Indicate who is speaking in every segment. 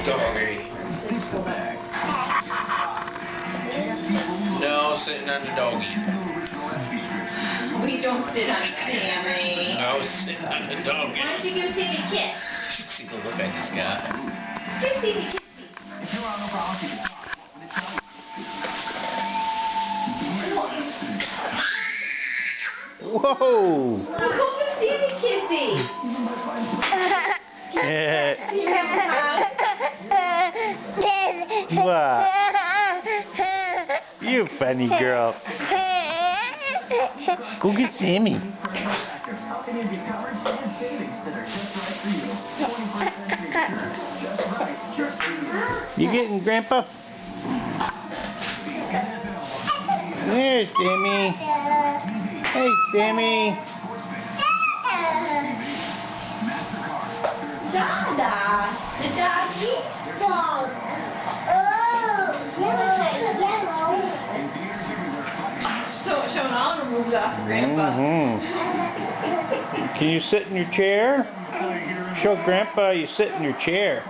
Speaker 1: Doggy. No, sitting on the doggy.
Speaker 2: We don't sit on Sammy.
Speaker 1: No, sitting on the doggy.
Speaker 2: Why don't you give Sammy a kiss?
Speaker 1: See the look I just got.
Speaker 2: Give Sammy a kiss.
Speaker 3: Whoa!
Speaker 2: Go give Sammy a kissy.
Speaker 3: What? You funny girl. Go get Sammy. You getting Grandpa? There's Sammy. Hey, Sammy.
Speaker 2: Dada. The doggy.
Speaker 4: Dog. Oh, yellow.
Speaker 2: Showing all her moves off of Grandpa.
Speaker 3: Can you sit in your chair? Show Grandpa you sit in your chair.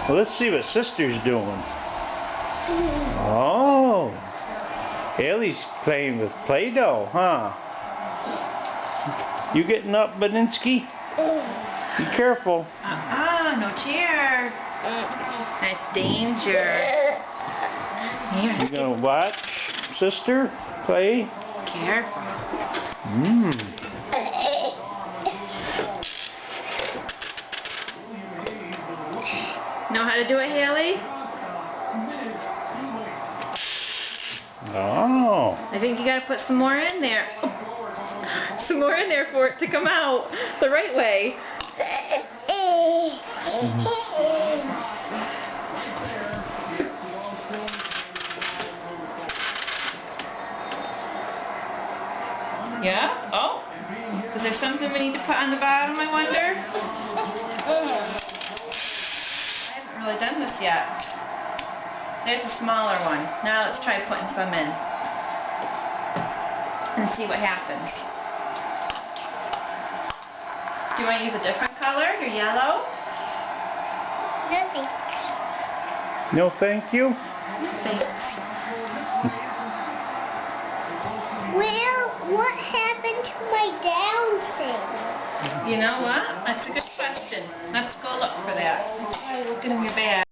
Speaker 3: Well, let's see what Sister's doing. Oh, Haley's playing with Play-Doh, huh? You getting up, Beninsky? Be careful.
Speaker 2: No chair. That's danger. Here.
Speaker 3: You gonna watch Sister play?
Speaker 2: Careful. Know how to do it, Haley?
Speaker 3: Oh.
Speaker 2: I think you gotta put some more in there. Some more in there for it to come out the right way. Yeah? Oh? Is there something we need to put on the bottom, I wonder? I haven't really done this yet. There's a smaller one. Now let's try putting some in. And see what happens. Do you want to use a different color? Your yellow?
Speaker 4: Nothing.
Speaker 3: No, thank you.
Speaker 2: Thanks.
Speaker 4: Well, what happened to my down thing?
Speaker 2: You know what? That's a good question. Let's go look for that. Why are you looking in your bag?